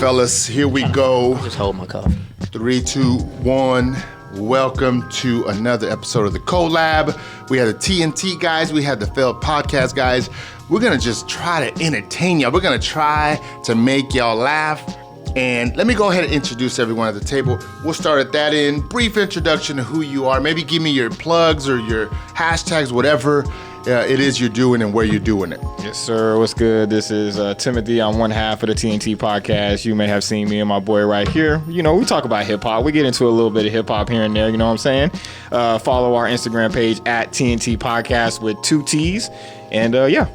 fellas. Here we go. Just hold my coffee. 3, 2, 1. Welcome to another episode of the Collab. We have the T&T guys. We have the Failed Podcast guys. We're going to just try to entertain y'all. We're going to try to make y'all laugh. And let me go ahead and introduce everyone at the table. We'll start at that end. Brief introduction to who you are. Maybe give me your plugs or your hashtags, whatever it is you're doing and where you're doing it. Yes, sir. What's good? This is Timothy. I'm one half of the T&T Podcast. You may have seen me and my boy right here. You know, we talk about hip-hop. We get into a little bit of hip-hop here and there, you know what I'm saying? Follow our Instagram page at T&T Podcast with 2 T's. And, yeah.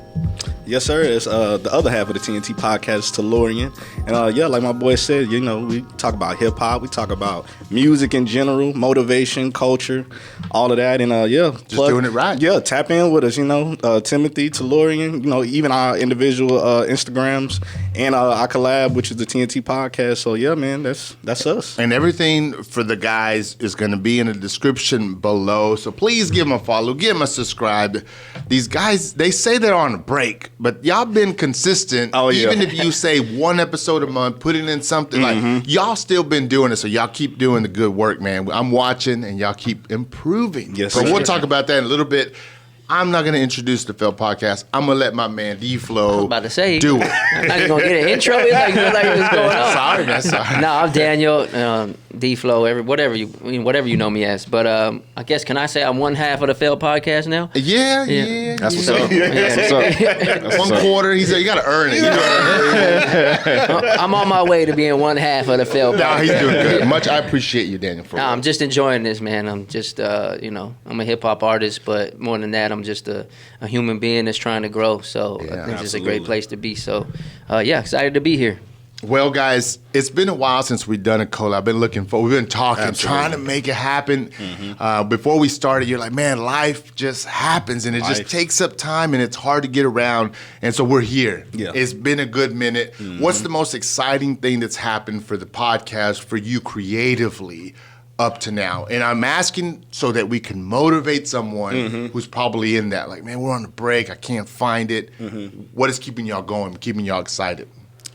Yes, sir. It's the other half of the T&T Podcast, Taylorean. And, yeah, like my boy said, you know, we talk about hip-hop. We talk about music in general, motivation, culture, all of that. And, yeah. Just doing it right. Yeah, tap in with us, you know. Timothy, Taylorean, you know, even our individual Instagrams and our collab, which is the T&T Podcast. So, yeah, man, that's us. And everything for the guys is going to be in the description below. So please give them a follow. Give them a subscribe. These guys, they say they're on a break, but y'all been consistent. Oh, yeah. Even if you say one episode a month, put it in something like y'all still been doing it. So y'all keep doing the good work, man. I'm watching and y'all keep improving. Yes, but sir. we'll talk about that in a little bit. I'm not going to introduce the Failed Podcast. I'm going to let my man D-Flow About to say, do it. I'm not even gonna get an intro. It's like what's going on? Sorry, man. Sorry. No, I'm Daniel, D-Flow, whatever you know me as. But I guess, can I say I'm one half of the Failed Podcast now? Yeah. That's what's So, up. yeah. That's what's up. One quarter. He said, you got to earn it. You know? I'm on my way to being one half of the Failed Podcast. No, he's doing good. Much. I appreciate you, Daniel. For I'm just enjoying this, man. I'm just, I'm a hip hop artist, but more than that, I'm just a human being that's trying to grow. So I think it's a great place to be. So, excited to be here. Well, guys, it's been a while since we've done a collab. I've been looking for. We've been talking, trying to make it happen. Before we started, you're like, man, life just happens, and it just takes up time, and it's hard to get around. And so we're here. Yeah. It's been a good minute. What's the most exciting thing that's happened for the podcast for you creatively up to now? And I'm asking so that we can motivate someone who's probably in that. Like, man, we're on a break. I can't find it. What is keeping y'all going, keeping y'all excited?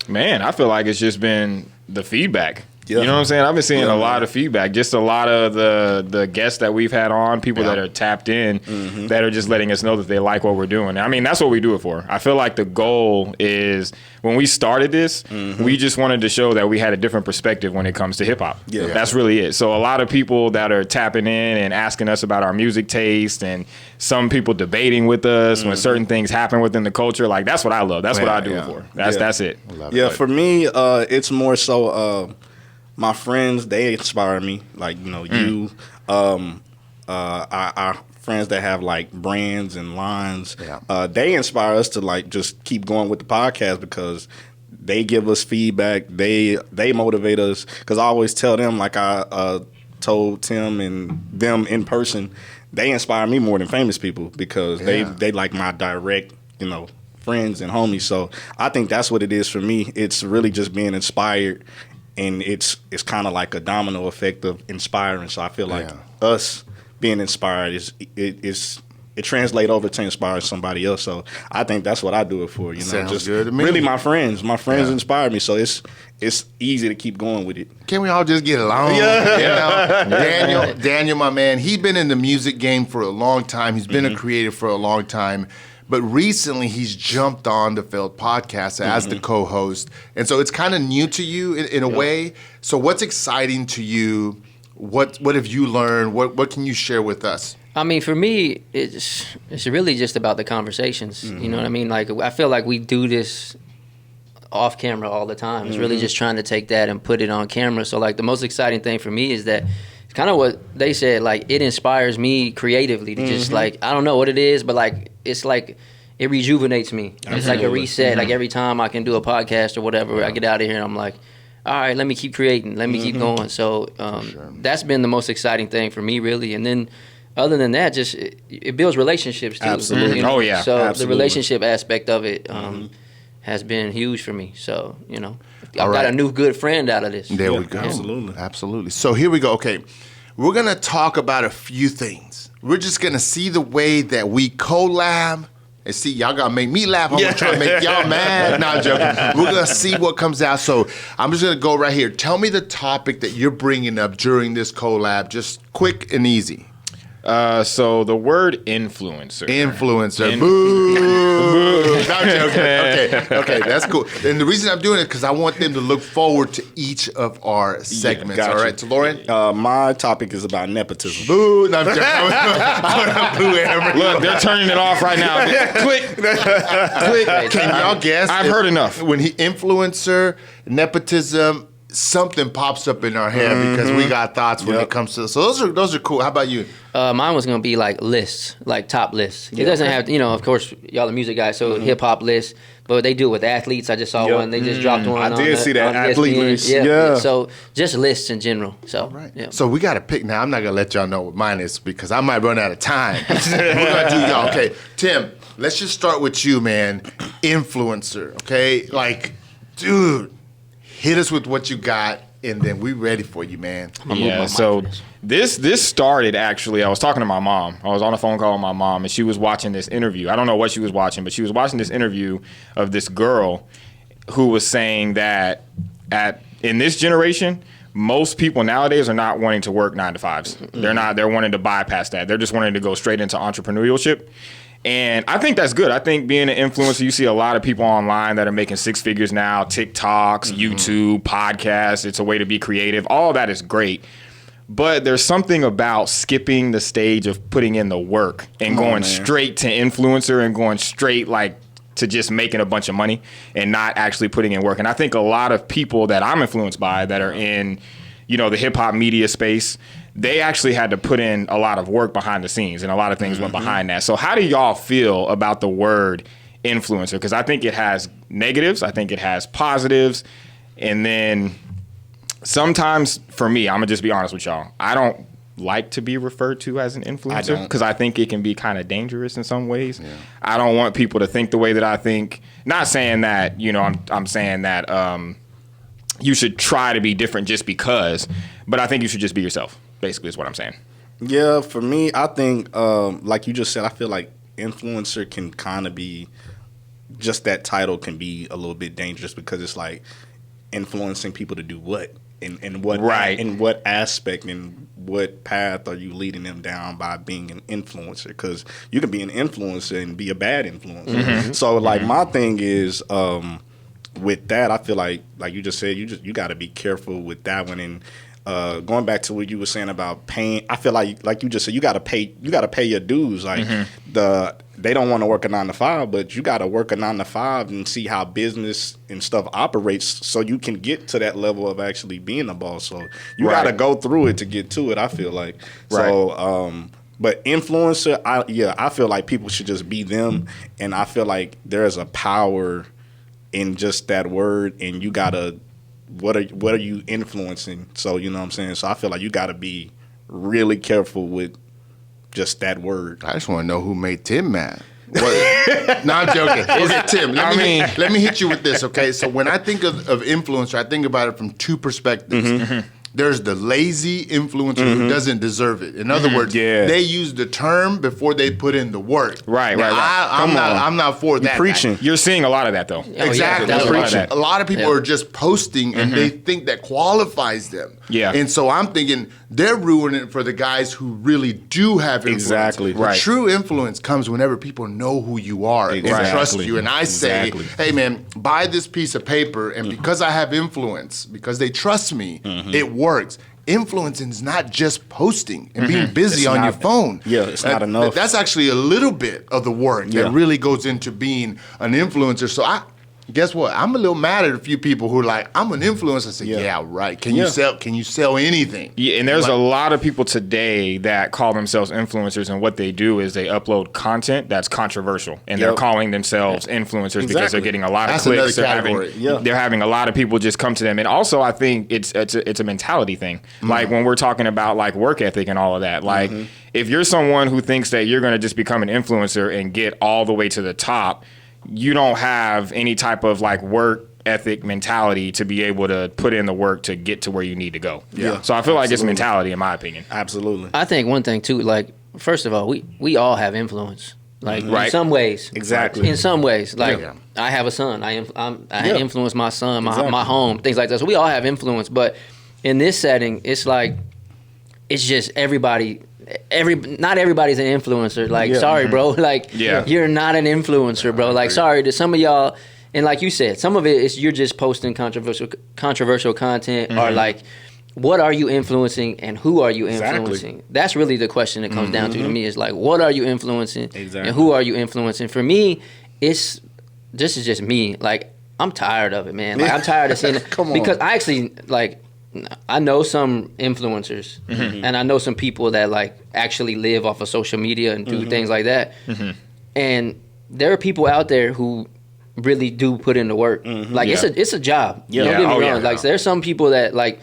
Man, I feel like it's just been the feedback. Yeah. You know what I'm saying? I've been seeing a lot of feedback. Just a lot of the guests that we've had on, people that are tapped in, that are just letting us know that they like what we're doing. I mean, that's what we do it for. I feel like the goal is, when we started this, we just wanted to show that we had a different perspective when it comes to hip hop. Yeah. That's really it. So a lot of people that are tapping in and asking us about our music taste, and some people debating with us when certain things happen within the culture, like, that's what I love. That's what I do it for. That's it. Yeah, for me, it's more so my friends, they inspire me. Like, you know, you, our friends that have like brands and lines, they inspire us to like just keep going with the podcast, because they give us feedback. They motivate us. Because I always tell them, like I told Tim and them in person, they inspire me more than famous people, because they like my direct, you know, friends and homies. So I think that's what it is for me. It's really just being inspired. And it's kind of like a domino effect of inspiring. So I feel like us being inspired it translates over to inspire somebody else. So I think that's what I do it for. You know, Sounds just good to me. Really my friends inspire me. So it's easy to keep going with it. Can we all just get along? Yeah. You know, Daniel, my man, he's been in the music game for a long time. He's been a creator for a long time. But recently, he's jumped on the Failed Podcast as the co-host. And so it's kind of new to you in a way. So what's exciting to you? What have you learned? What can you share with us? I mean, for me, it's really just about the conversations. You know what I mean? Like, I feel like we do this off camera all the time. It's really just trying to take that and put it on camera. So, like, the most exciting thing for me is that it's kind of what they said, like, it inspires me creatively to just, like, I don't know what it is, but, like, it's like it rejuvenates me. It's like a reset. Like, every time I can do a podcast or whatever, I get out of here and I'm like, all right, let me keep creating. Let me keep going. So that's been the most exciting thing for me, really. And then other than that, just it builds relationships, too. Absolutely. You know? Oh, yeah. So Absolutely. the relationship aspect of it has been huge for me. So, you know, I've got a new good friend out of this. There we go. Absolutely. So here we go. Okay, we're going to talk about a few things. We're just going to see the way that we collab And see, y'all gotta make me laugh. I'm gonna try to make y'all mad. No, I'm joking. We're gonna see what comes out. So I'm just gonna go right here. Tell me the topic that you're bringing up during this collab. Just quick and easy. So the word influencer. Influencer. Boo. No, I'm joking. Okay, that's cool. And the reason I'm doing it is because I want them to look forward to each of our segments. Gotcha. All right, Taylorean? My topic is about nepotism. Boo. No, I'm joking. I'm boo Emery. Look, they're turning it off right now. Click. Click. Can y'all guess? I've heard enough. When he influencer, nepotism, something pops up in our head because we got thoughts when it comes to. So those are cool. How about you? Mine was gonna be like lists, like top lists. It doesn't have, of course, y'all are music guys, so hip hop lists. But they do it with athletes. I just saw one. They just dropped one. I did see that athlete list. Yeah. So just lists in general. So So we got to pick now. I'm not gonna let y'all know what mine is because I might run out of time. We're gonna do y'all. Okay, Tim. Let's just start with you, man. Influencer. Okay, like, dude. Hit us with what you got, and then we ready for you, man. Yeah, so this started actually, I was talking to my mom. I was on a phone call with my mom, and she was watching this interview. I don't know what she was watching, but she was watching this interview of this girl who was saying that in this generation, most people nowadays are not wanting to work 9 to 5s. They're wanting to bypass that. They're just wanting to go straight into entrepreneurship. And I think that's good. I think being an influencer, you see a lot of people online that are making 6 figures now, TikToks, YouTube, podcasts. It's a way to be creative. All of that is great. But there's something about skipping the stage of putting in the work and going straight to influencer and going straight to just making a bunch of money and not actually putting in work. And I think a lot of people that I'm influenced by that are in, the hip hop media space, they actually had to put in a lot of work behind the scenes, and a lot of things went behind that. So how do y'all feel about the word influencer? Because I think it has negatives. I think it has positives. And then sometimes, for me, I'm going to just be honest with y'all, I don't like to be referred to as an influencer because I think it can be kind of dangerous in some ways. Yeah. I don't want people to think the way that I think. Not saying that, I'm saying that you should try to be different just because, but I think you should just be yourself. Basically is what I'm saying. Yeah, for me, I think, like you just said, I feel like influencer can kind of be, just that title can be a little bit dangerous because it's like influencing people to do what? And what in what aspect and what path are you leading them down by being an influencer? Because you can be an influencer and be a bad influencer. So my thing is, with that, I feel like you just said, you got to be careful with that one. And going back to what you were saying about paying, I feel like you just said, you got to pay your dues. They don't want to work a 9 to 5, but you got to work a 9 to 5 and see how business and stuff operates, so you can get to that level of actually being a boss. So you got to go through it to get to it. I feel like so. But influencer, I feel like people should just be them, and I feel like there's a power in just that word, and you gotta. What are you influencing? So you know what I'm saying. So I feel like you got to be really careful with just that word. I just want to know who made Tim mad. No, I'm joking. Okay, Tim. Let me hit you with this. Okay, so when I think of influencer, I think about it from 2 perspectives. There's the lazy influencer who doesn't deserve it. In other words, they use the term before they put in the work. Right. I'm not for that. Preaching. You're seeing a lot of that, though. Exactly. A lot of people are just posting, and they think that qualifies them. Yeah. And so I'm thinking they're ruining it for the guys who really do have influence. Exactly. Right. True influence comes whenever people know who you are and trust you. And I say, hey, man, buy this piece of paper, and because I have influence, because they trust me, it works. Influencing is not just posting and being busy on your phone. Yeah, it's not enough. That's actually a little bit of the work that really goes into being an influencer. So guess what? I'm a little mad at a few people who are like, I'm an influencer. I say, yeah, right. Can you sell anything? Yeah, and there's a lot of people today that call themselves influencers, and what they do is they upload content that's controversial, and they're calling themselves influencers because they're getting a lot of clicks. They're having a lot of people just come to them. And also, I think it's a mentality thing. Like when we're talking about like work ethic and all of that, like if you're someone who thinks that you're going to just become an influencer and get all the way to the top, you don't have any type of like work ethic mentality to be able to put in the work to get to where you need to go. Yeah. So I feel like it's mentality, in my opinion. Absolutely. I think one thing too, like, first of all, we all have influence. Like in some ways, Exactly. In some ways, like I have a son. I influence my son, my home, things like that. So we all have influence, but in this setting, it's like it's just everybody. Not everybody's an influencer. Like, sorry, bro. Like, you're not an influencer, bro. Like, sorry to some of y'all. And like you said, some of it is you're just posting controversial content, or like, what are you influencing and who are you influencing? That's really the question it comes down to me. Is like, what are you influencing and who are you influencing? For me, this is just me. Like, I'm tired of it, man. Like, I'm tired of seeing it because I actually like. I know some influencers and I know some people that like actually live off of social media and do things like that. And there are people out there who really do put in the work. Like it's a job. Don't get me wrong. Like there's some people that like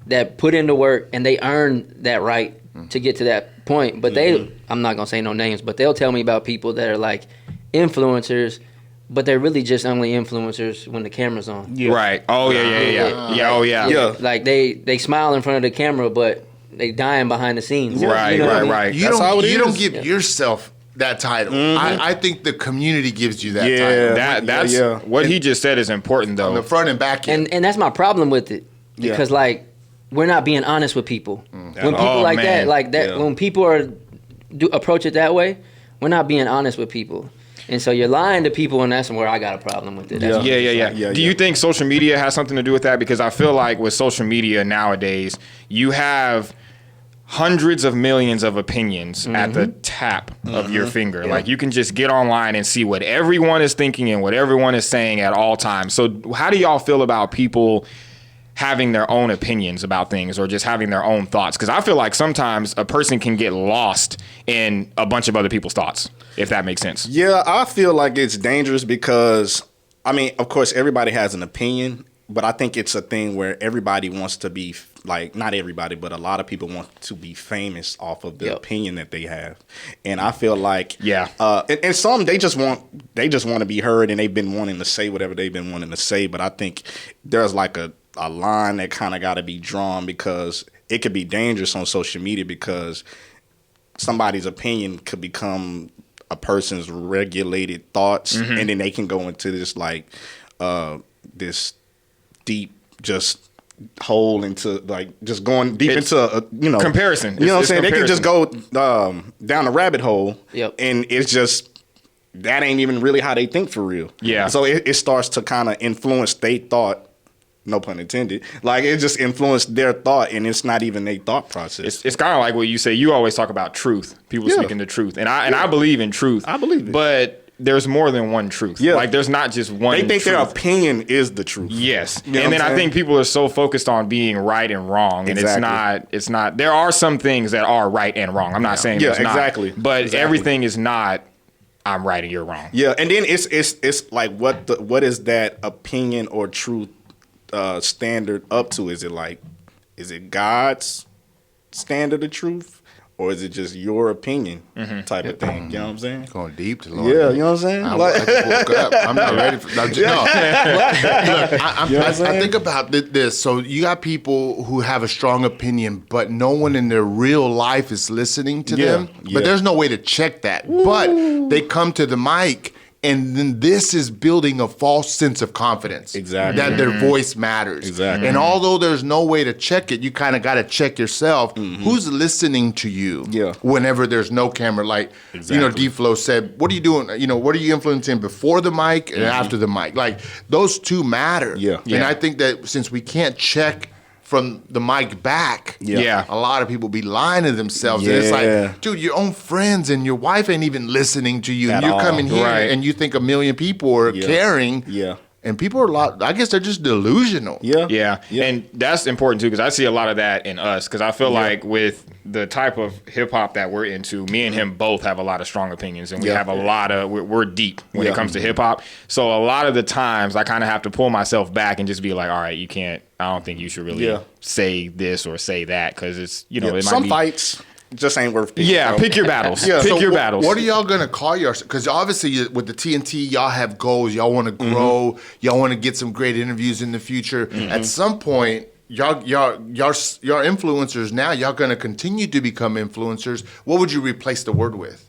that put in the work and they earn that right to get to that point. But I'm not gonna say no names, but they'll tell me about people that are like influencers, but they're really just only influencers when the camera's on. Right. Oh yeah. Like they smile in front of the camera, but they dying behind the scenes. Right. You don't give yourself that title. I think the community gives you that title. That's what he just said is important though. On the front and back end. And that's my problem with it. Because like we're not being honest with people. When people when people approach it that way, we're not being honest with people. And so you're lying to people, and that's where I got a problem with it. Do you think social media has something to do with that? Because I feel like with social media nowadays, you have hundreds of millions of opinions at the tap of your finger. Like you can just get online and see what everyone is thinking and what everyone is saying at all times. So how do y'all feel about people having their own opinions about things or just having their own thoughts? Because I feel like sometimes a person can get lost in a bunch of other people's thoughts, if that makes sense. Yeah, I feel like it's dangerous because, I mean, of course, everybody has an opinion, but I think it's a thing where everybody wants to be, like, not everybody, but a lot of people want to be famous off of the opinion that they have. And I feel like, and some, they just want to be heard, and they've been wanting to say whatever they've been wanting to say. But I think there's like a line that kind of got to be drawn, because it could be dangerous on social media because somebody's opinion could become a person's regulated thoughts, and then they can go into this like this deep just hole into like just going deep into comparison. You know what I'm saying? They can just go down a rabbit hole, and it's just that ain't even really how they think for real. Yeah. So it starts to kind of influence their thought. No pun intended. Like it just influenced their thought, and it's not even their thought process. It's kind of like what you say. You always talk about truth. People speaking the truth, and I believe in truth. I believe it, but there's more than one truth. Yeah. Like there's not just one. They think truth. Their opinion is the truth. Yes, you know and then I think people are so focused on being right and wrong, and it's not. There are some things that are right and wrong. I'm not saying there's not, but everything is not. I'm right and you're wrong. Yeah, and then it's like what is that opinion or truth standard up to? Is it God's standard of truth, or is it just your opinion type of thing? You know what I'm saying? Going deep to Lord. Yeah, you know what I'm saying? I woke up. I'm not ready for no. I think about this. So you got people who have a strong opinion, but no one in their real life is listening to them. But there's no way to check that. Ooh. But they come to the mic, and then this is building a false sense of confidence. Exactly. That their voice matters. Exactly. And although there's no way to check it, you kind of got to check yourself. Who's listening to you whenever there's no camera? Like, D-Flow said, what are you doing? What are you influencing before the mic and after the mic? Like, those two matter. And I think that since we can't check from the mic back, a lot of people be lying to themselves. And it's like, dude, your own friends and your wife ain't even listening to you. And you're coming here and you think a million people are caring. And people are I guess they're just delusional. Yeah. And that's important too, because I see a lot of that in us. Because I feel like with the type of hip hop that we're into, me and him both have a lot of strong opinions, and we have a lot of we're deep when it comes to hip hop. So a lot of the times I kind of have to pull myself back and just be like, all right, you can't. I don't think you should really say this or say that, because it's it might some be, fights just ain't worth picking. Pick your battles. Pick your battles. What are y'all gonna call yourself? Because obviously with the T&T, y'all have goals. Y'all want to grow. Y'all want to get some great interviews in the future. At some point, y'all influencers now. Y'all gonna continue to become influencers. What would you replace the word with?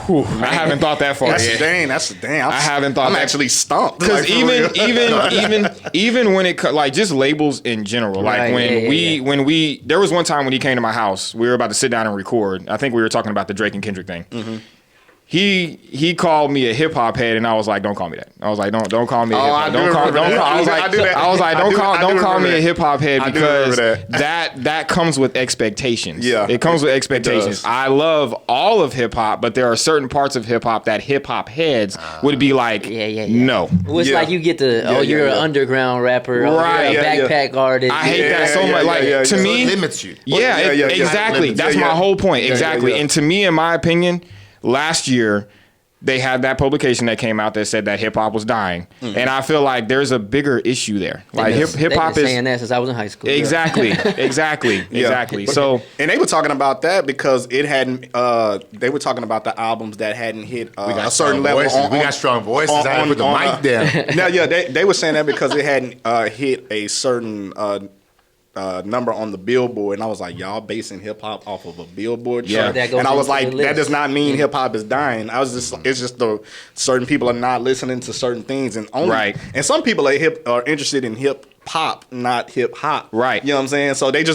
I haven't thought that far yet. Dang. I haven't thought. I'm actually stumped. Because even when it like just labels in general, like when we there was one time when he came to my house, we were about to sit down and record. I think we were talking about the Drake and Kendrick thing. Mm-hmm. He called me a hip hop head, and I was like, don't call me that. I was like, don't call me a hip hop. Don't call me a hip hop head because that comes with expectations. Yeah, it comes with expectations. I love all of hip hop, but there are certain parts of hip hop that hip hop heads would be like, no. Well, it's like you get you're an underground rapper, right? You're a backpack artist. I hate that so much. Like to me, it limits you. Exactly. That's my whole point. Exactly. And to me, in my opinion, last year, they had that publication that came out that said that hip hop was dying, and I feel like there's a bigger issue there. Like hip hop is saying that since I was in high school. Exactly. So, and they were talking about that because it hadn't. They were talking about the albums that hadn't hit a certain level. We got strong voices. I had to put the mic down. Now, they were saying that because it hadn't hit a certain. Number on the Billboard, and I was like, y'all basing hip hop off of a Billboard chart, and I was like, that does not mean hip hop is dying. It's just the certain people are not listening to certain things, and and some people are interested in hip hop, not hip hop, right? You know what I'm saying? So they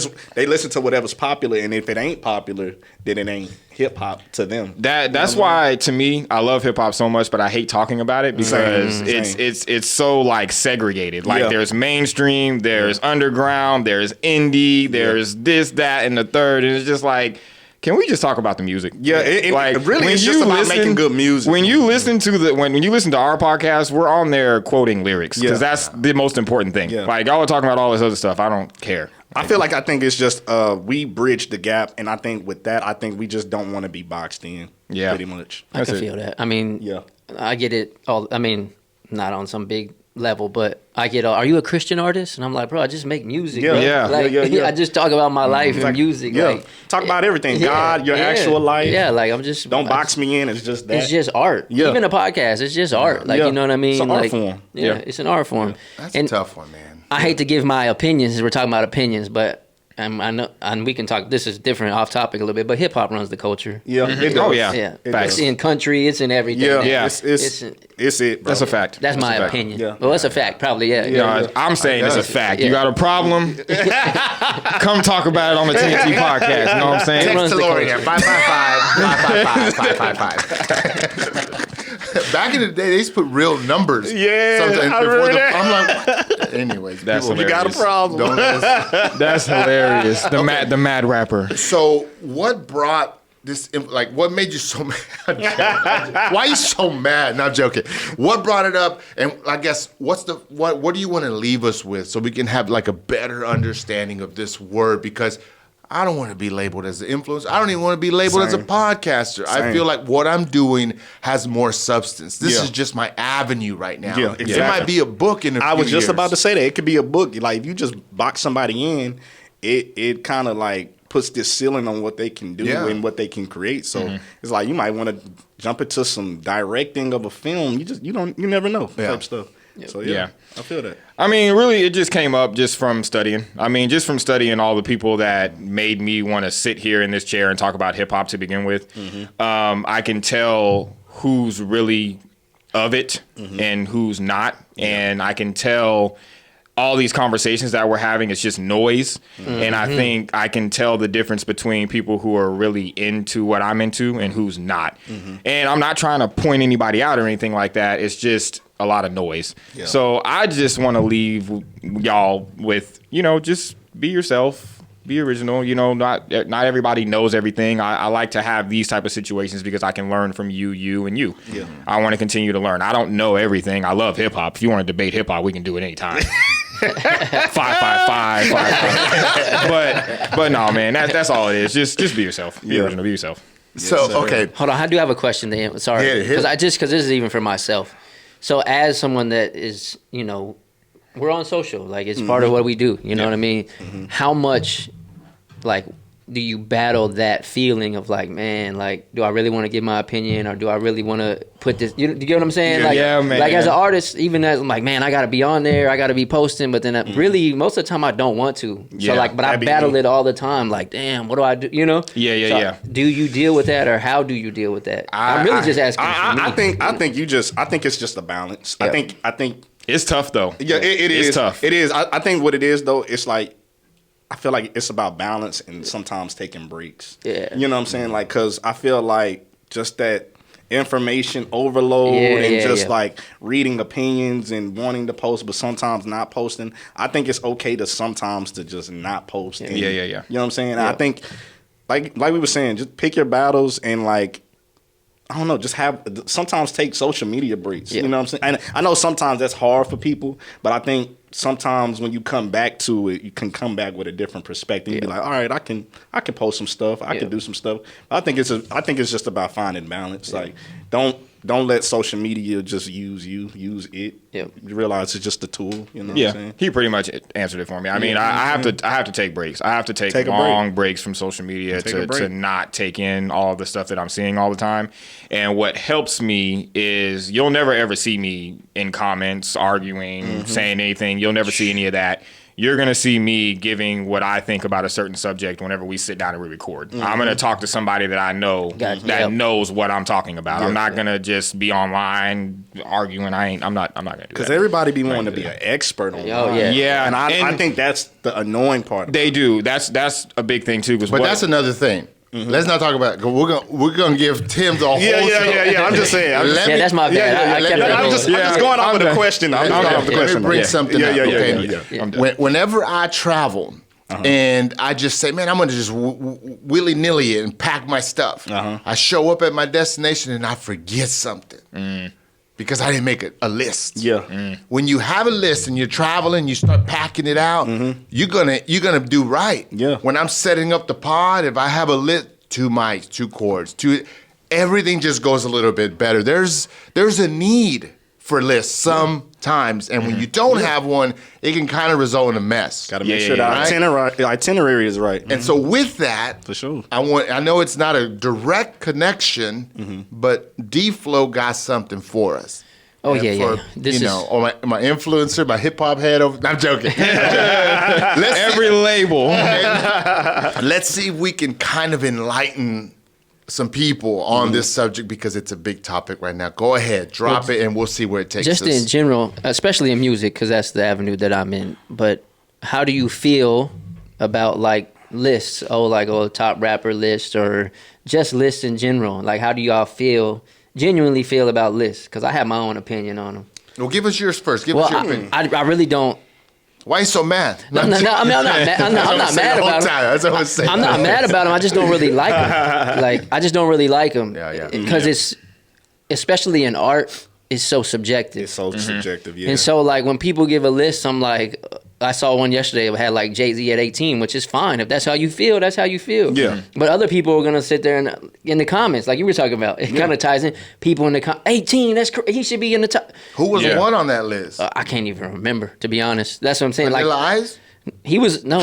listen to whatever's popular, and if it ain't popular, then it ain't hip hop to them. That's why to me I love hip hop so much, but I hate talking about it because it's so like segregated. Like there's mainstream, there's underground, there's indie, there's this, that, and the third, and it's just like, can we just talk about the music? Yeah, it's just about making good music. When you listen to when you listen to our podcast, we're on there quoting lyrics because that's the most important thing. Yeah. Like y'all are talking about all this other stuff, I don't care. I think it's just we bridge the gap, and I think with that, I think we just don't want to be boxed in. Yeah, pretty much. I can feel that. I mean, I get it all. I mean, not on some big level, but I get, are you a Christian artist? And I'm like, bro, I just make music. I just talk about my life and music. Yeah, talk about everything. God, your actual life. Yeah, like I'm just don't box me in. It's just that. It's just art. Yeah. Even a podcast, it's just art. Like you know what I mean? It's an art form. Yeah, it's an art form. That's a tough one, man. I hate to give my opinions as we're talking about opinions, but I know, and we can talk. This is different, off topic a little bit, but hip hop runs the culture. Yeah, it does. It's in country, it's in everything. It's it. Bro. That's a fact. That's my opinion. Yeah. Well, it's a fact, probably. I'm saying it's a fact. You got a problem? Come talk about it on the T&T Podcast. You know what I'm saying? Text Taylorean 555-555-555. Back in the day, they used to put real numbers. Yeah, I'm like, what? Anyways, that's you got a problem. That's hilarious. The mad rapper. So, what brought this? Like, what made you so mad? Why are you so mad? Not joking. What brought it up? And I guess what do you want to leave us with so we can have like a better understanding of this word? Because I don't want to be labeled as an influencer. I don't even want to be labeled as a podcaster. I feel like what I'm doing has more substance. This is just my avenue right now. Yeah, exactly. It might be a book in a few I was just years. about to say that. It could be a book. Like, if you just box somebody in, it kind of like puts this ceiling on what they can do and what they can create. So it's like you might want to jump into some directing of a film. You never know type stuff. Yep. So I feel that. I mean, really, it just came up just from studying. I mean, just from studying all the people that made me want to sit here in this chair and talk about hip hop to begin with. I can tell who's really of it and who's not, and I can tell all these conversations that we're having, it's just noise. And I think I can tell the difference between people who are really into what I'm into and who's not. And I'm not trying to point anybody out or anything like that. It's just a lot of noise. Yeah. So I just want to leave y'all with, just be yourself, be original. Not everybody knows everything. I like to have these type of situations because I can learn from you, and you. Yeah. I want to continue to learn. I don't know everything. I love hip hop. If you want to debate hip hop, we can do it anytime. 555. But no, man, that's all it is. Just be yourself. Be original. Be yourself. So okay, hold on. I do have a question to him. Sorry, because this is even for myself. So as someone that is, we're on social, like it's part of what we do. You know what I mean? How much, like, do you battle that feeling of like, man, like, do I really want to give my opinion, or do I really want to put this? You get what I'm saying? Yeah, man. Like as an artist, even as I'm like, man, I got to be on there, I got to be posting, but then really most of the time I don't want to. So like, but I battle it all the time. Like, damn, what do I do? You know? Yeah. Do you deal with that, or how do you deal with that? I'm really just asking. I think it's just a balance. Yep. I think It's tough though. Yeah, it is. It's tough. It is. I think what it is though, it's like, I feel like it's about balance and sometimes taking breaks. Yeah. You know what I'm saying? Like, cause I feel like just that information overload and just like reading opinions and wanting to post, but sometimes not posting. I think it's okay to sometimes to just not post. Yeah. You know what I'm saying? Yeah. I think like we were saying, just pick your battles and like, I don't know, just sometimes take social media breaks. You know what I'm saying? And I know sometimes that's hard for people, but I think sometimes when you come back to it, you can come back with a different perspective. You be like, all right, I can post some stuff, I can do some stuff. I think it's just about finding balance. Like, don't let social media just use it. You realize it's just a tool. You know what I'm saying? He pretty much answered it for me. I mean, I have to take breaks. I have to take long breaks from social media to not take in all the stuff that I'm seeing all the time. And what helps me is you'll never ever see me in comments arguing, saying anything. You'll never see any of that. You're going to see me giving what I think about a certain subject whenever we sit down and we record. I'm going to talk to somebody that I know that knows what I'm talking about. I'm not going to just be online arguing. I'm not going to do that. Because everybody be wanting to be an expert on Yeah. And I think that's the annoying part. They do. That's a big thing too. But that's another thing. Let's not talk about it. We're gonna give Tim the whole show. I'm just saying. That's my bad. I'm just going off with a question. I'm going off the question. Let me bring something up. Whenever I travel and I just say, man, I'm gonna just willy-nilly it and pack my stuff. I show up at my destination and I forget something. Because I didn't make a list. When you have a list and you're traveling, you start packing it out, you're gonna do right. When I'm setting up the pod, if I have a list, 2 mics, 2 cords, everything just goes a little bit better. There's a need for lists sometimes, and when you don't have one, it can kind of result in a mess. Got to make sure the itinerary is right. And so with that, for sure, I know it's not a direct connection, but D-Flow got something for us. Oh, and This is or my influencer, my hip hop head over. I'm joking. Every label. Let's see if we can kind of enlighten some people on this subject, because it's a big topic right now. Go ahead, drop it, and we'll see where it takes us. Just in general, especially in music, because that's the avenue that I'm in. But how do you feel about like lists? Top rapper list, or just lists in general? Like, how do y'all genuinely feel about lists? Because I have my own opinion on them. Well, give us yours first. Give us your opinion. I really don't. Why are you so mad? I'm not mad about them. That's what I was saying. I'm not mad about them. I just don't really like them. I just don't really like them. Because it's, especially in art, it's so subjective. It's so subjective, And so, like, when people give a list, I'm like, I saw one yesterday that had, like, Jay-Z at 18, which is fine. If that's how you feel, that's how you feel. Yeah. But other people are going to sit there and in the comments, like you were talking about. It kind of ties in. People in the 18, he should be in the top. Who was the one on that list? I can't even remember, to be honest. That's what I'm saying. Vanilla Ice? He wasn't on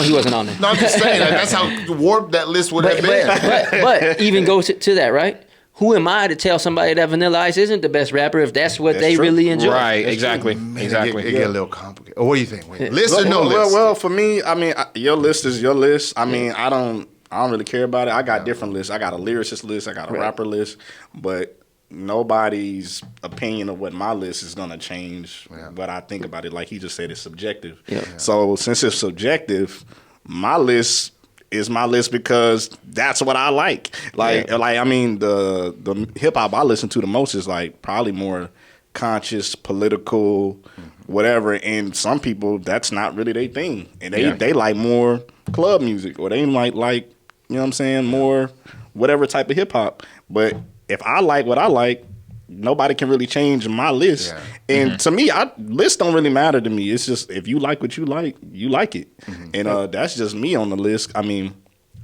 there. No, I'm just saying. That's how warped that list would have been. But even go to that, right? Who am I to tell somebody that Vanilla Ice isn't the best rapper if that's what they really enjoy? Right, exactly. It get a little complicated. What do you think? List or no list? Well, for me, I mean, your list is your list. I mean, I don't really care about it. I got different lists. I got a lyricist list. I got a rapper list. But nobody's opinion of what my list is going to change what I think about it. Like he just said, it's subjective. So since it's subjective, my list is my list because that's what I like. I mean, the hip hop I listen to the most is like probably more conscious, political, whatever. And some people, that's not really their thing. And they like more club music, or they might like, you know what I'm saying, more whatever type of hip hop. But if I like what I like, nobody can really change my list. And to me, lists don't really matter to me. It's just, if you like what you like it. And that's just me on the list. I mean,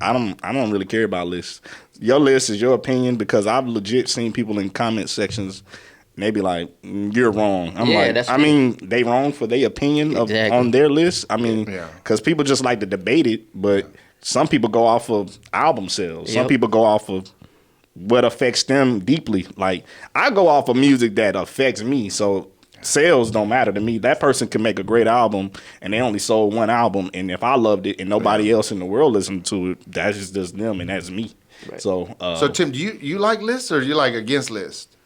I don't really care about lists. Your list is your opinion, because I've legit seen people in comment sections, and they be like, you're wrong. I'm they wrong for their opinion on their list. I mean, because people just like to debate it, but some people go off of album sales. Some Yep. people go off of what affects them deeply. Like, I go off of music that affects me. So sales don't matter to me. That person can make a great album and they only sold one album. And if I loved it and nobody else in the world listened to it, that's just them and that's me. Right. So, So Tim, do you like lists or you like against lists?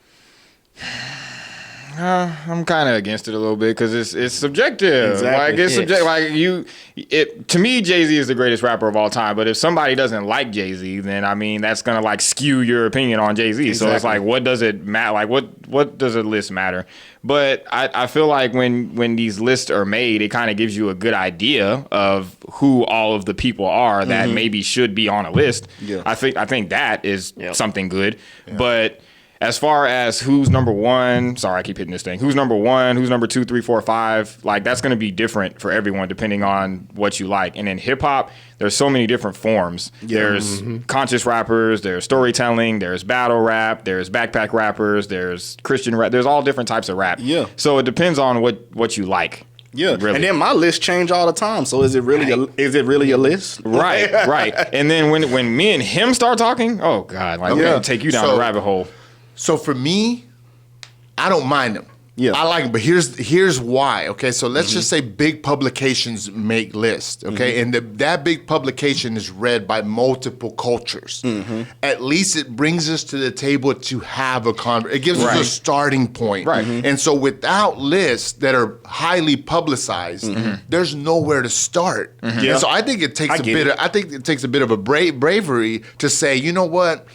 I'm kind of against it a little bit because it's subjective. Exactly. Like it's Yeah. subjective. Like to me, Jay-Z is the greatest rapper of all time. But if somebody doesn't like Jay-Z, then I mean that's gonna like skew your opinion on Jay-Z. Exactly. So it's like, what does it matter? Like what does a list matter? But I feel like when these lists are made, it kind of gives you a good idea of who all of the people are that maybe should be on a list. Yeah. I think that is Yep. something good. But as far as who's number one, sorry, I keep hitting this thing. Who's number one? Who's number 2, 3, 4, 5? Like that's going to be different for everyone depending on what you like. And in hip hop, there's so many different forms. There's conscious rappers, there's storytelling, there's battle rap, there's backpack rappers, there's Christian rap. There's all different types of rap. Yeah. So it depends on what you like. yeah. Really. And then my list change all the time. So is it really a list? Right, right. And then when me and him start talking, oh God, like we're Yeah. going to take you down So- the rabbit hole. So for me, I don't mind them. Yeah. I like them, but here's why. Okay, so let's just say big publications make lists. Okay, and that big publication is read by multiple cultures. At least it brings us to the table to have a conversation. It gives us a Right. starting point. Right. And so without lists that are highly publicized, there's nowhere to start. Yeah. And so I think it takes I get it. I think it takes a bit of a bravery to say, you know what?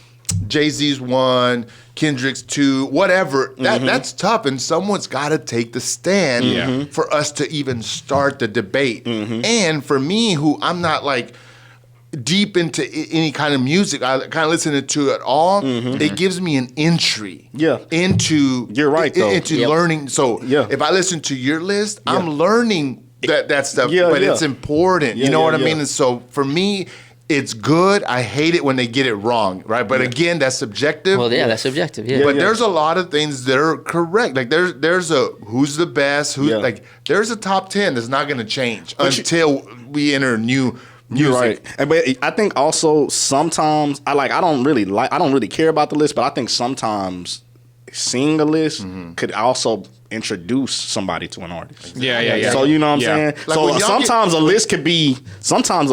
Jay-Z's 1, Kendrick's 2, whatever. That's tough, and someone's got to take the stand for us to even start the debate. And for me, who I'm not like deep into any kind of music, I kind of listen to it all. It gives me an entry. Yeah. Into You're right, though. into Yep. learning. So Yeah. if I listen to your list, I'm learning that stuff. Yeah, but yeah. it's important. Yeah, you know yeah, what I yeah. mean? And so for me, it's good. I hate it when they get it wrong, right? But again, that's subjective. Well, yeah, that's subjective. Yeah. But there's a lot of things that are correct. Like there's a who's the best, Yeah. like there's a top 10 that's not going to change until we enter new music. You're right. But I think also sometimes I don't really care about the list, but I think sometimes seeing a list could also introduce somebody to an artist. Yeah. So you know what I'm saying? Like so when y'all sometimes a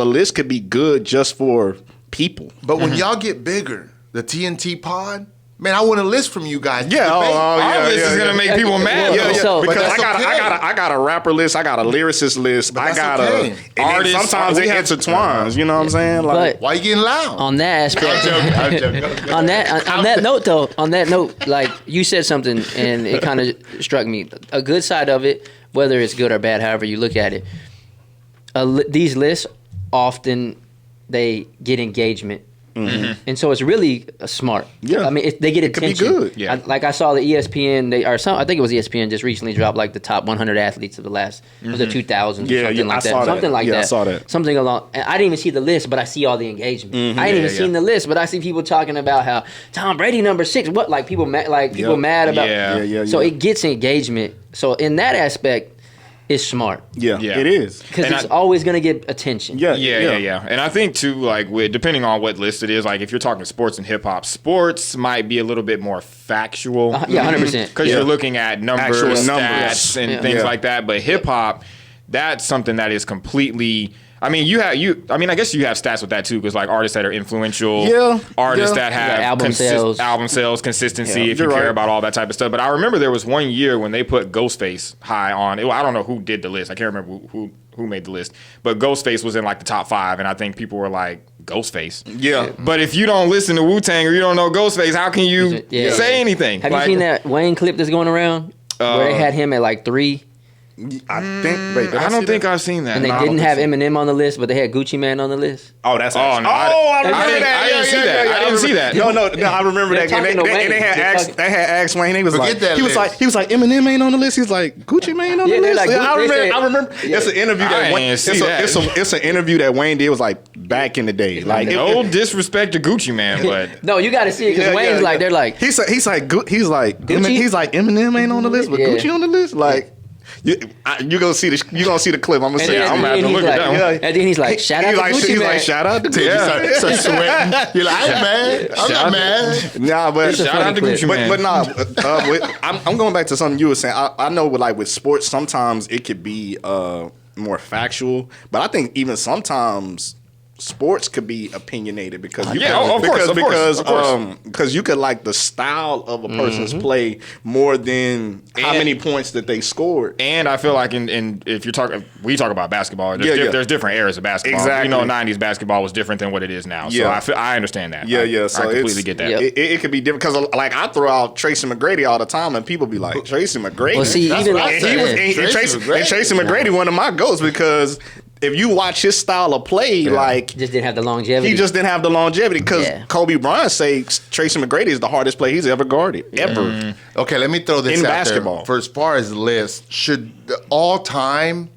list could be good just for people. But when y'all get bigger, the T&T pod, man, I want a list from you guys. Yeah, Debate. Our list is gonna make people mad. Yeah, though. yeah. So- because But that's okay. I got a rapper list, I got a lyricist list, I that's got okay. and then Artists, sometimes we it have- intertwines. You know what I'm saying? Like, But Why you getting loud? on that aspect, I'm joking. on that note, like you said something, and it kind of struck me. A good side of it, whether it's good or bad, however you look at it, these lists often they get engagement. And so it's really smart. Yeah. I mean, they get could be attention. good. Yeah. Like I saw the ESPN, I think it was ESPN just recently dropped like the top 100 athletes of the last, was it 2000s Yeah, or something yeah, like I that. saw that. Something like Yeah, that. I saw that. Something along, and I didn't even see the list, but I see all the engagement. I ain't even seen the list, but I see people talking about how Tom Brady number 6, what, like people mad, mad about. Yeah. So it gets engagement. So in that aspect, it's smart. yeah, Yeah. it is. Because And it's always going to get attention. Yeah. And I think too, like depending on what list it is, like if you're talking sports and hip hop, sports might be a little bit more factual. Yeah, 100%. Because you're looking at numbers, Actual stats, numbers. and Yeah. things Yeah. like that. But hip hop, that's something that is completely. I mean, I guess you have stats with that too, because like artists that are influential, Yeah, artists yeah. that have Yeah, album sales. consistency. Yeah, if you you're care right. about all that type of stuff. But I remember there was one year when they put Ghostface high on. I don't know who did the list. I can't remember who made the list. But Ghostface was in like the top 5, and I think people were like, Ghostface. Yeah. But if you don't listen to Wu-Tang or you don't know Ghostface, how can you Yeah. say anything? Have Like, you seen that Wayne clip that's going around where they had him at like 3? I think. Wait, did I don't see think that? I've seen that. And they No, I didn't don't have think so. Eminem on the list, but they had Gucci Man on the list. Oh, that's. Oh, actually- no, I remember I didn't- that. I didn't see that. I didn't see that. No, I remember They're that. And talking to Wayne. they had They're asked. talking- They had asked Wayne. He was Forget like, that he was list. like, Eminem ain't on the list. He's like, Gucci Mane on the Yeah, they're list. like, I they said- remember. Yeah. It's an interview I that Wayne. didn't see that. It's an interview that Wayne did. Was like back in the day. Like No disrespect to Gucci Man, but No, you got to see it because Wayne's like, they're like, he's like Gucci? Eminem ain't on the list, but Yeah. Gucci on the list. Like You gonna see the clip. I'm gonna say I'm gonna have to look at that one. And then he's like, shout out to Gucci he's man. like, shout out to Gucci. You start sweating. You're like, I ain't mad. I'm not mad. Nah, but It's a Shout funny out to clip. Gucci man. But I'm going back to something you were saying. I know with sports, sometimes it could be more factual, but I think even sometimes sports could be opinionated because you because you could like the style of a person's play more than how many points that they scored. And I feel like if we talk about basketball, there's different eras of basketball. Exactly. 90s basketball was different than what it is now. So I understand that. So I completely get that. It could be different because like I throw out Tracy McGrady all the time, and people be like, Tracy McGrady. Well, see, even Tracy McGrady, one of my goats because if you watch his style of play, like just didn't have the longevity. he just didn't have the longevity because Kobe Bryant say Tracy McGrady is the hardest player he's ever guarded ever. Okay, let me throw this In out basketball. there. For as far as the list, should the all-time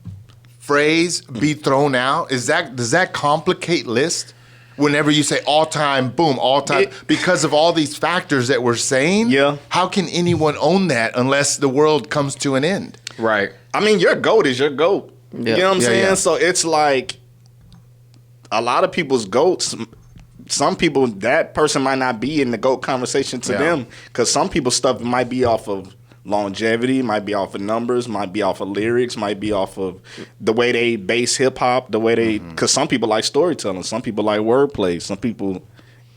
phrase be thrown out? Does that complicate list? Whenever you say all-time, boom, all-time, because of all these factors that we're saying, how can anyone own that unless the world comes to an end? Right. I mean, your GOAT is your GOAT. Yeah. You know what I'm saying? Yeah. So it's like a lot of people's GOATs, some people, that person might not be in the GOAT conversation to them because some people's stuff might be off of longevity, might be off of numbers, might be off of lyrics, might be off of the way they base hip-hop, the way they, because some people like storytelling, some people like wordplay, some people,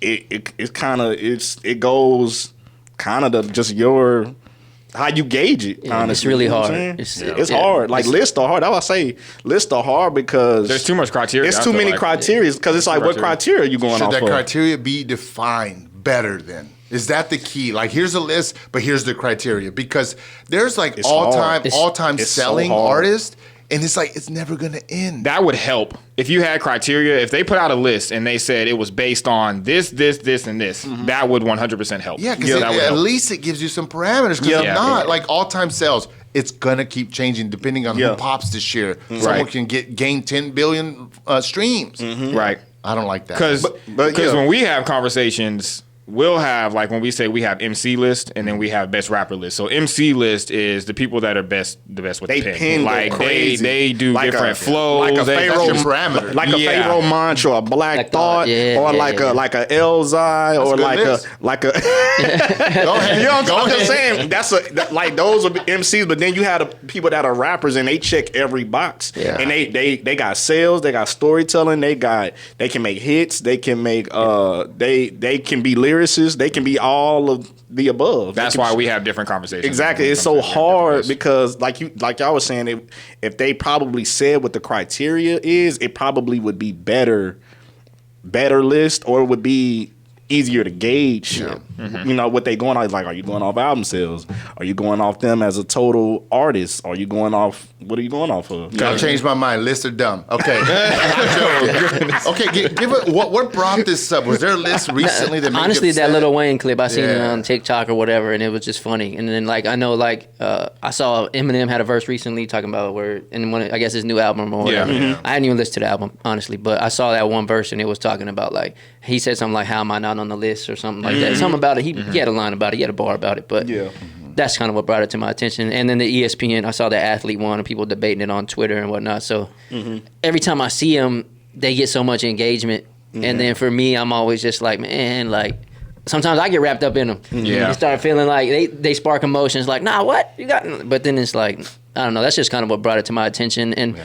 it goes kind of to just your... how you gauge it, honestly. It's really You know what hard. I'm saying? It's hard. Like, lists are hard. That's why I say lists are hard because... There's too much criteria. It's too many criteria because it's like, what criteria are you going Should off that of? criteria be defined better then? Is that the key? Like, here's a list, but here's the criteria. Because there's like It's all-time hard. It's selling so hard. artists, and it's like, it's never going to end. That would help if you had criteria. If they put out a list and they said it was based on this, and this, that would 100% help. Yeah, because at least it gives you some parameters. Because if not, like all-time sales, it's gonna keep changing depending on who pops this year. Someone can gain 10 billion streams. Right. I don't like that. Because when we have conversations, we'll have, like, when we say we have MC list and then we have best rapper list. So MC list is the people that are the best with They the pen. pin Like crazy. they do Like different a- flows. like a They- Pharaoh, parameter. like a Yeah. Pharaoh Monch or a Black Thought, or like a Elzai or a good list. like a. Go ahead. You know what Go I'm just ahead. saying? Like those are MCs, but then you have the people that are rappers and they check every box. Yeah. And they got sales, they got storytelling, they can make hits, they can make they can be lyricists, they can be all of the above. That's why we have different conversations. Exactly. It's so hard because like y'all was saying, if they probably said what the criteria is, it probably would be better list, or it would be easier to gauge. You know what they going off. Like, are you going off album sales? Are you going off them as a total artist? Are you going off? What are you going off of? I changed my mind. Lists are dumb. Okay. Okay. Give it. What brought this up? Was there a list recently that made honestly, you upset? that Lil Wayne clip I seen it Yeah. on TikTok or whatever, and it was just funny. And then like I know I saw Eminem had a verse recently talking about I guess his new album or whatever. I hadn't even listened to the album honestly, but I saw that one verse and it was talking about like he said something like, "How am I not on the list?" or something like that. Something about it. He had a line about it. He had a bar about it, but that's kind of what brought it to my attention. And then the ESPN, I saw the athlete one and people debating it on Twitter and whatnot. So every time I see them, they get so much engagement. And then for me, I'm always just like, man, like sometimes I get wrapped up in them. Yeah. You start feeling like they spark emotions like, nah, what? You got, but then it's like, I don't know. That's just kind of what brought it to my attention. And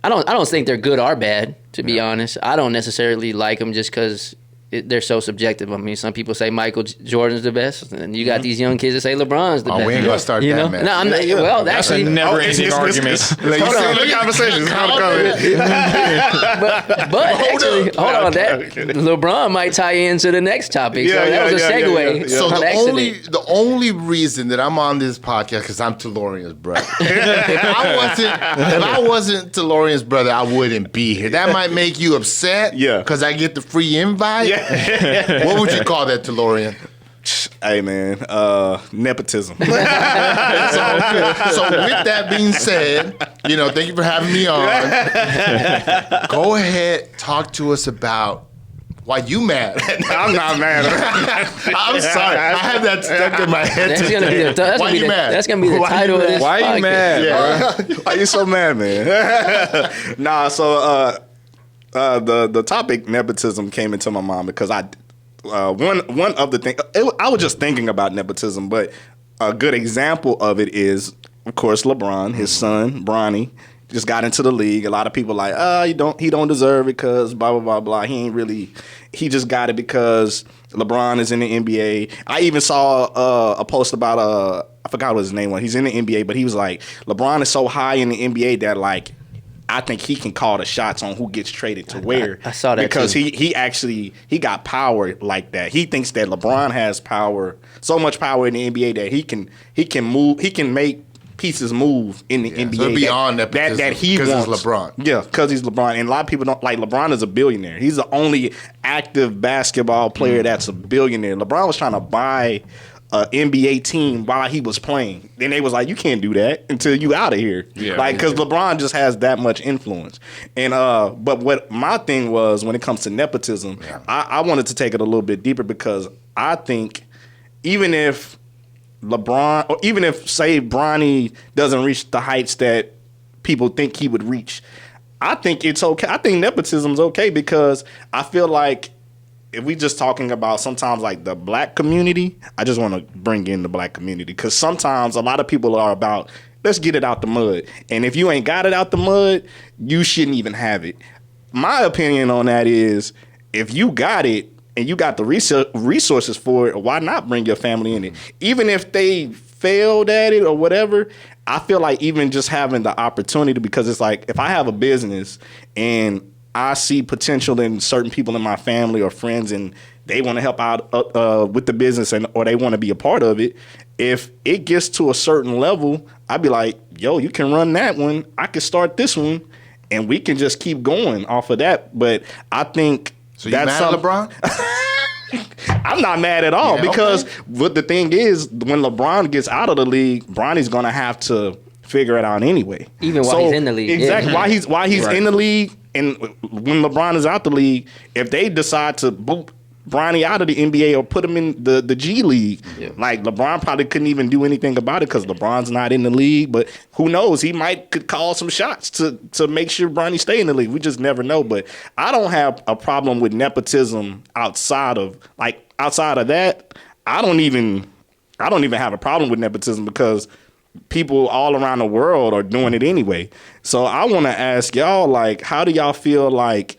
I don't think they're good or bad, to be honest. I don't necessarily like them just because they're so subjective. I mean, some people say Michael Jordan's the best, and you got these young kids that say LeBron's the best. We ain't gonna start you that, know? man. No, I'm not. Well, That's actually, a never-ending argument. Hold on, the conversation's coming. but actually, hold on. That LeBron might tie into the next topic. So that was a segue. Yeah. So on accident. the only reason that I'm on this podcast because I'm Taylorean's brother. if I wasn't Taylorean's brother, I wouldn't be here. That might make you upset. Yeah. Because I get the free invite. What would you call that, Taylorean? Hey man, nepotism. So with that being said, thank you for having me on. Go ahead, talk to us about Why you mad? I'm not mad. I'm sorry. I have that stuck in my head. That's gonna be the, Why you mad? That's gonna be the Why title you of this. Why podcast. you mad? Yeah. Why you so mad, man? Nah, so the topic nepotism came into my mind because one of the things I was just thinking about nepotism, but a good example of it is, of course, LeBron, his son, Bronny, just got into the league. A lot of people like, he don't deserve it because blah blah blah blah. He just got it because LeBron is in the NBA. I even saw a post about I forgot what his name was. He's in the NBA, but he was like, LeBron is so high in the NBA that like, I think he can call the shots on who gets traded to where. I saw that because too. he got power like that. He thinks that LeBron has power, so much power in the NBA that he can move, he can make pieces move in the NBA. So beyond that he wants. Because he's LeBron. Yeah, because he's LeBron, and a lot of people don't like LeBron is a billionaire. He's the only active basketball player that's a billionaire. LeBron was trying to buy an NBA team while he was playing. Then they was like, you can't do that until you out of here. Yeah. Like, because LeBron just has that much influence. And but what my thing was when it comes to nepotism, I wanted to take it a little bit deeper because I think even if LeBron, or even if, say, Bronny doesn't reach the heights that people think he would reach, I think it's okay. I think nepotism's okay because I feel like if we just talking about sometimes like the black community, I just want to bring in the black community because sometimes a lot of people are about, let's get it out the mud. And if you ain't got it out the mud, you shouldn't even have it. My opinion on that is if you got it and you got the resources for it, why not bring your family in it? Even if they failed at it or whatever, I feel like even just having the opportunity, because it's like if I have a business and I see potential in certain people in my family or friends and they want to help out with the business or they want to be a part of it, if it gets to a certain level, I'd be like, yo, you can run that one. I can start this one and we can just keep going off of that. But I think So you mad at LeBron? I'm not mad at all because what the thing is, when LeBron gets out of the league, Bronny's going to have to figure it out anyway. Even while he's in the league. Exactly. Yeah. While he's in the league, and when LeBron is out the league, if they decide to boot Bronny out of the NBA or put him in the G League, like LeBron probably couldn't even do anything about it because LeBron's not in the league. But who knows? He could call some shots to make sure Bronny stay in the league. We just never know. But I don't have a problem with nepotism outside of that. I don't even have a problem with nepotism because people all around the world are doing it anyway. So I want to ask y'all, like, how do y'all feel like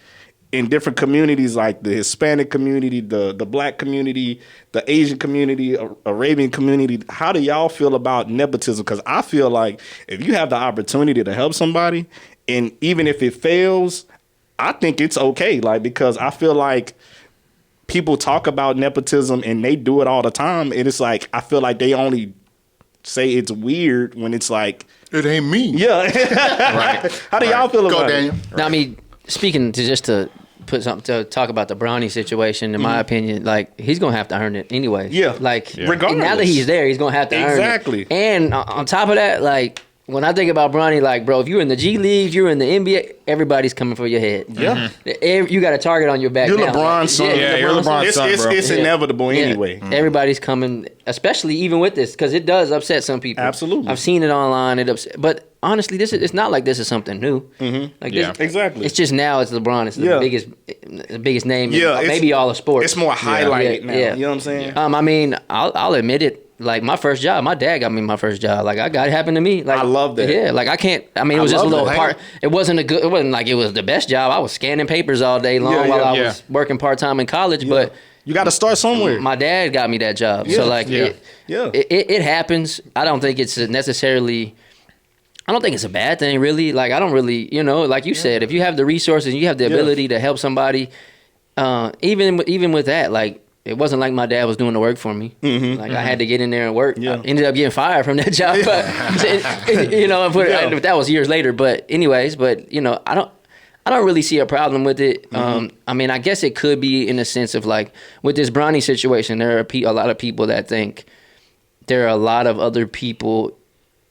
in different communities, like the Hispanic community, the black community, the Asian community, Arabian community, how do y'all feel about nepotism? Because I feel like if you have the opportunity to help somebody, and even if it fails, I think it's okay. Like, because I feel like people talk about nepotism and they do it all the time. And it's like, I feel like they only say it's weird when it's like, it ain't me. Yeah. Right. How do y'all feel about Daniel. it? Now, I mean, speaking to put something to talk about the Bronny situation, in my opinion, like he's gonna have to earn it anyway. Yeah. Like Regardless. now that he's there, he's gonna have to earn it. Exactly. And on top of that, like when I think about Bronny, like, bro, if you're in the G League, you're in the NBA, everybody's coming for your head. Yeah. You got a target on your back. You're now. LeBron's son. Yeah, you're LeBron's son, bro. It's inevitable anyway. Everybody's coming, especially even with this, because it does upset some people. Absolutely. I've seen it online. But honestly, it's not like this is something new. Like this, Exactly. It's just now it's LeBron. It's the biggest name. Yeah, in maybe all of sports. It's more highlighted now. Yeah. You know what I'm saying? I mean, I'll admit it. Like my first job, my dad got me my first job. Like I got it happened to me. Like I love that. Yeah, like I can't. I mean, it was just a love little that. part. It wasn't like it was the best job. I was scanning papers all day long while I was working part time in college. But you got to start somewhere. my dad got me that job. So like it happens. I don't think it's necessarily. I don't think it's a bad thing, really. Like I don't really, like you said, if you have the resources, you have the ability to help somebody. Even with that, like. It wasn't like my dad was doing the work for me. I had to get in there and work. I ended up getting fired from that job, but that was years later. But anyways, I don't really see a problem with it. I mean, I guess it could be in the sense of like with this Bronny situation, there are a lot of people that think there are a lot of other people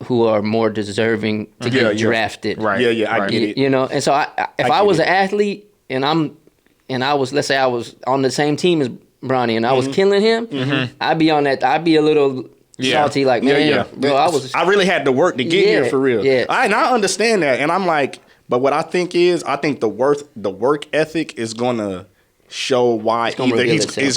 who are more deserving to get drafted. Right. Yeah, I get it. And so if I was an athlete and I'm and let's say I was on the same team as Bronny, and I was killing him, I'd be on that. I'd be a little salty, like, man, bro, I really had to work to get here for real. Yeah, and I understand that, and I'm like, but what I think the work ethic is gonna show why it's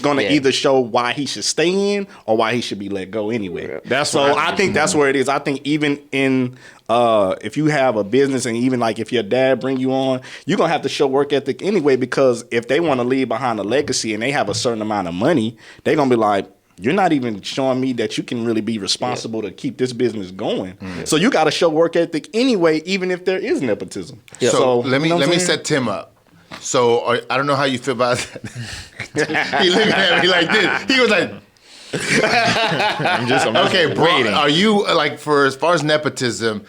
going to either show why he should stay in or why he should be let go anyway. I think that's where it is. I think even in if you have a business and even like if your dad bring you on, you're going to have to show work ethic anyway, because if they want to leave behind a legacy and they have a certain amount of money, they're going to be like, you're not even showing me that you can really be responsible to keep this business going. So you got to show work ethic anyway, even if there is nepotism. So let me set Tim up. So I don't know how you feel about that. He looking at me like this. He was like, I'm okay, bro. Are you like, as far as nepotism?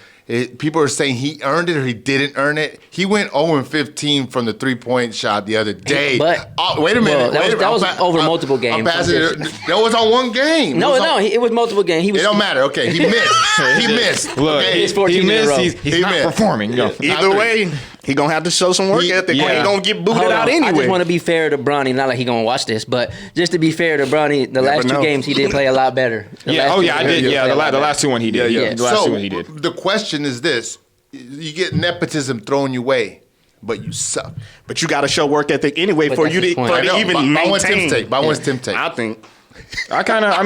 People are saying he earned it or he didn't earn it. He went 0-15 from the 3-point shot the other day. But wait a minute. That was over multiple games. That was on one game. It was multiple games. It don't matter. Okay, he missed. He missed. Look, okay? he missed. He's not performing. Either way, he gonna have to show some work ethic. He gonna get booted out anyway. I just want to be fair to Bronny. Not like he gonna watch this, but just to be fair to Bronny, the last two games he did play a lot better. I did. The last two one he did. The last two one he did. The question is this: you get nepotism thrown your way, but you suck. But you got to show work ethic anyway for you to even maintain. By one's Tim take. I think. I'm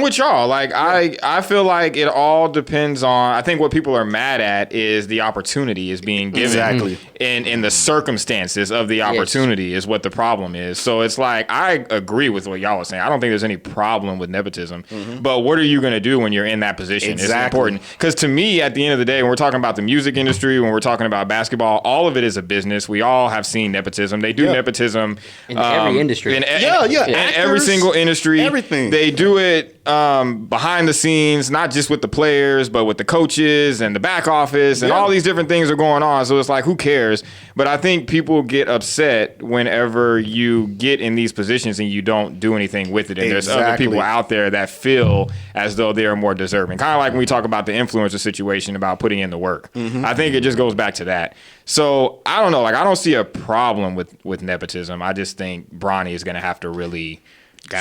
with y'all. Like, I feel like it all depends on, I think what people are mad at is the opportunity is being given. Exactly. In the circumstances of the opportunity is what the problem is. So it's like, I agree with what y'all was saying. I don't think there's any problem with nepotism. But what are you going to do when you're in that position? Exactly. It's important. Because to me, at the end of the day, when we're talking about the music industry, when we're talking about basketball, all of it is a business. We all have seen nepotism. They do nepotism. In every industry. In every single industry. Everything. They do it behind the scenes, not just with the players, but with the coaches and the back office and all these different things are going on. So it's like, who cares? But I think people get upset whenever you get in these positions and you don't do anything with it. And there's other people out there that feel as though they're more deserving. Kind of like when we talk about the influencer situation about putting in the work. I think it just goes back to that. So I don't know. Like, I don't see a problem with nepotism. I just think Bronny is going to have to really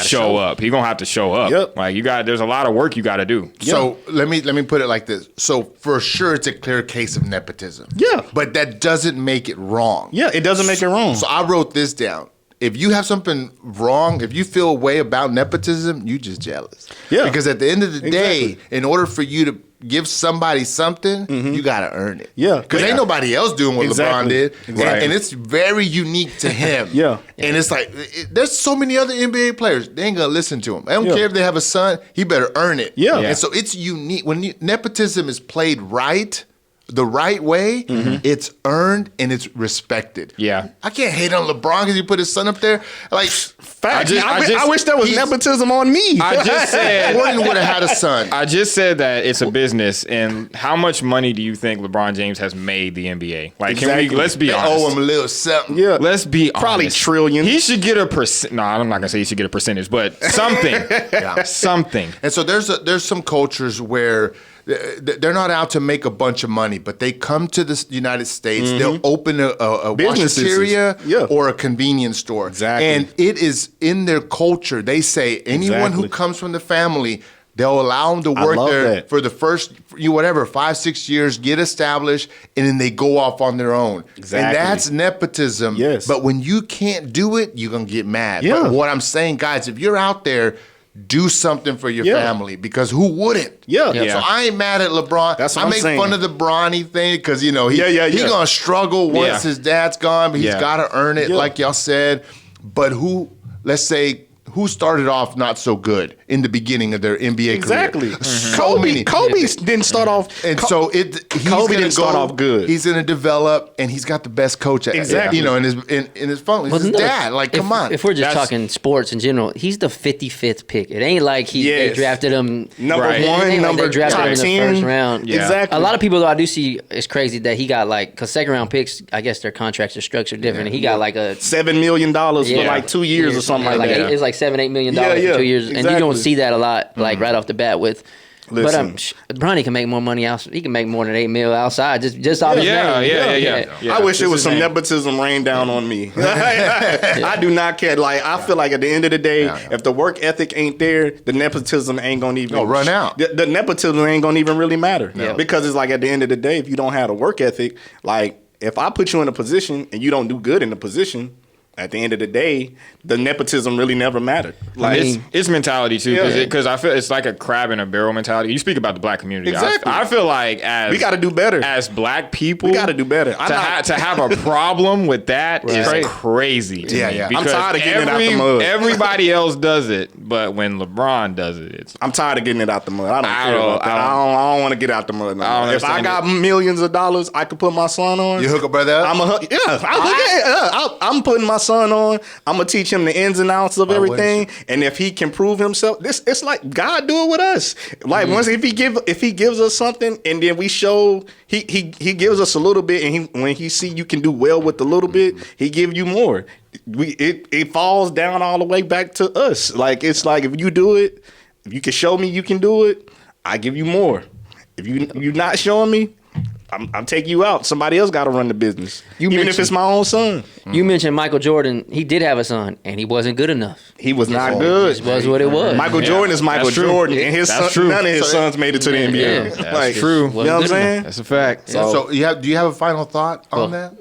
show up. He's gonna have to show up. Yep. Like, there's a lot of work you got to do. So let me put it like this. So for sure, it's a clear case of nepotism. Yeah. But that doesn't make it wrong. Yeah, it doesn't make it wrong. So I wrote this down. If you have something wrong, if you feel a way about nepotism, you just jealous. Yeah. Because at the end of the day, in order for you to give somebody something, you got to earn it. Yeah. Because ain't nobody else doing what LeBron did. Exactly. And it's very unique to him. And it's like, there's so many other NBA players. They ain't going to listen to him. I don't care if they have a son. He better earn it. And so it's unique. When nepotism is played right, the right way, it's earned and it's respected. I can't hate on LeBron because he put his son up there. Like, I wish there was nepotism on me. I just said Jordan would have had a son. I just said that it's a business. And how much money do you think LeBron James has made the NBA? Like, let's be honest. They owe him a little something. Let's be honest. Probably trillion. He should get a percent. No, I'm not gonna say he should get a percentage, but something. Something. And so there's some cultures where they're not out to make a bunch of money, but they come to the United States. They'll open a washateria or a convenience store. And it is in their culture. They say anyone who comes from the family, they'll allow them to work there for the first 5-6 years, get established, and then they go off on their own. And that's nepotism. But when you can't do it, you're going to get mad. But what I'm saying, guys, if you're out there, do something for your family, because who wouldn't? So I ain't mad at LeBron. That's what I make fun of the Bronny thing because he gonna struggle once his dad's gone, but he's gotta earn it, like y'all said. But who started off not so good in the beginning of their NBA career? Kobe didn't start off. And so Kobe didn't start off good. He's going to develop, and he's got the best coach. In his phone. It's his dad. Like, come on. If we're just talking sports in general, he's the 55th pick. It ain't like they drafted him number one, number they drafted him in the first round. Exactly. A lot of people, though, I do see it's crazy that he got because second round picks, I guess their contracts are structured different. And he got like a $7 million for like 2 years or something like that. It's like $7-8 million for 2 years, and you don't see that a lot, like right off the bat with Listen. But Bronny can make more money out. He can make more than $8 million outside. Just off his name. Yeah. I wish it was some nepotism rain down on me. I do not care. Like, I feel like at the end of the day, if the work ethic ain't there, the nepotism ain't gonna even run out. The nepotism ain't gonna even really matter. Yeah. Because it's like at the end of the day, if you don't have a work ethic, like if I put you in a position and you don't do good in the position, at the end of the day, the nepotism really never mattered. Like it's mentality too, because I feel it's like a crab in a barrel mentality. You speak about the black community. Exactly. I feel like as we got to do better as black people. We got to do better. To have a problem with that is crazy. To me, I'm tired of getting it out the mud. Everybody else does it, but when LeBron does it, I'm tired of getting it out the mud. I don't care about that. I don't want to get out the mud. No. If I got millions of dollars, I could put my son on. You hook a brother up? I'm putting my son on. I'm gonna teach him the ins and outs of everything, and if he can prove himself, it's like God do it with us. Like once if he gives us something, and then we show he gives us a little bit, and when he see you can do well with a little bit, he give you more. It falls down all the way back to us. Like it's like if you do it, if you can show me you can do it, I give you more. If you're not showing me, I'm taking you out. Somebody else got to run the business, even if it's my own son. You mentioned Michael Jordan. He did have a son, and he wasn't good enough. He was not good. It was what it was. Michael Jordan is Michael Jordan, and his son, none of his sons made it to the NBA. That's like, true. You know what I'm saying? That's a fact. So do you have a final thought on that?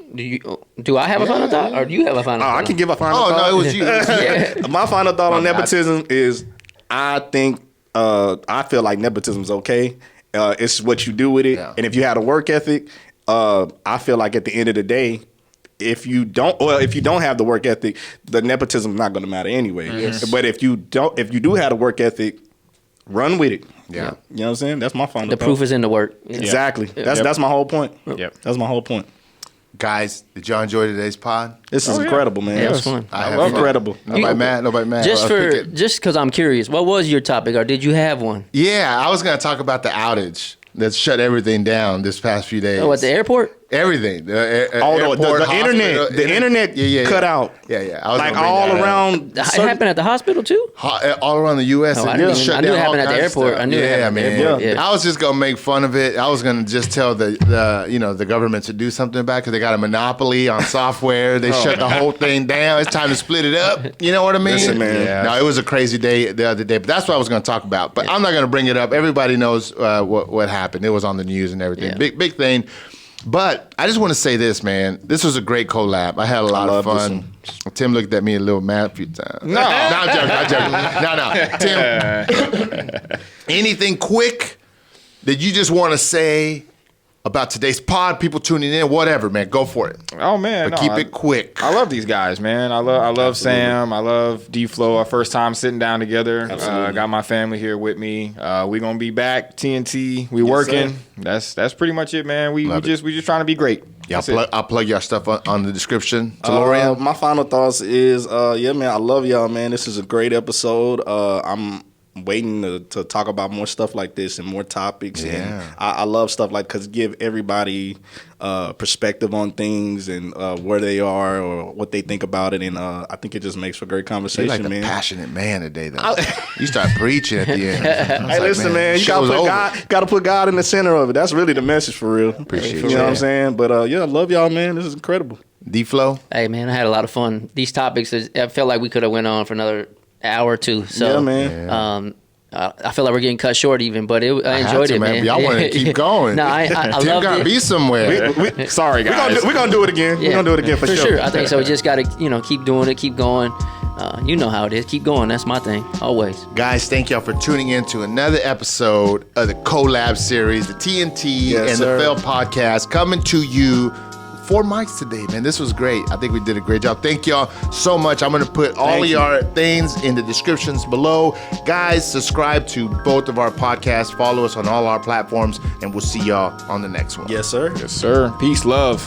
Do I have a final thought, or do you have a final thought? I can give a final thought. Oh no, it was you. My final thought on nepotism is, I think I feel like nepotism is okay. It's what you do with it, and if you had a work ethic. I feel like at the end of the day, if you don't have the work ethic, the nepotism is not going to matter anyway. Yes. But if you do have the work ethic, run with it. Yeah. You know what I'm saying? That's my final thought. Proof is in the work. Exactly. That's my whole point. Yep. That's my whole point. Guys, did y'all enjoy today's pod? This is incredible, man. Yeah, it was fun. I love incredible. Nobody mad. Just because I'm curious, what was your topic, or did you have one? Yeah, I was going to talk about the outage that shut everything down this past few days. Oh, at the airport? Everything. The internet cut out. Yeah. Like all around. It happened at the hospital too? All around the U.S. I It knew shut it down happened all at the kinds of airport. stuff. I knew it happened at the airport. Yeah. I was just going to make fun of it. I was going to just tell the government to do something about it because they got a monopoly on software. They shut the whole thing down. It's time to split it up. You know what I mean? Listen, man. Yeah. No, it was a crazy day the other day, but that's what I was going to talk about. But I'm not going to bring it up. Everybody knows what happened. It was on the news and everything. Yeah. Big thing. But I just want to say this, man. This was a great collab. I had a lot of fun. Tim looked at me a little mad a few times. No, I'm joking. Tim, anything quick that you just want to say about today's pod, people tuning in, whatever, man, go for it. Oh man, But keep it quick. I love these guys, man. I love Sam. I love D-Flow. Our first time sitting down together. Got my family here with me. We gonna be back. T&T. We working. Sir. That's pretty much it, man. We just trying to be great. Yeah, I'll plug y'all stuff on the description. Taylorean. My final thoughts is, man, I love y'all, man. This is a great episode. I'm waiting to talk about more stuff like this and more topics. Yeah. And I love stuff like, because give everybody perspective on things and where they are or what they think about it. And I think it just makes for great conversation, You're like man. a passionate man today, though. You start preaching at the end. Hey, listen, man, you gotta put God in the center of it. That's really the message for real. Appreciate you. You know what I'm saying? But I love y'all, man. This is incredible. D-Flow. Hey, man, I had a lot of fun. These topics, I felt like we could have went on for another hour or two. So, yeah, man. I feel like we're getting cut short even, but I enjoyed it, man. Y'all want to keep going. No, I Tim love gotta it. be somewhere. Sorry, guys. We're gonna do it again. Yeah. We're gonna do it again for sure. I think so. We just got to, keep doing it, keep going. You know how it is. Keep going. That's my thing, always. Guys, thank y'all for tuning in to another episode of the collab series, the T&T and the Failed Podcast, coming to you. 4 mics today, man. This was great. I think we did a great job. Thank y'all so much. I'm going to put all of your things in the descriptions below. Guys, subscribe to both of our podcasts. Follow us on all our platforms, and we'll see y'all on the next one. Yes, sir. Yes, sir. Peace, love.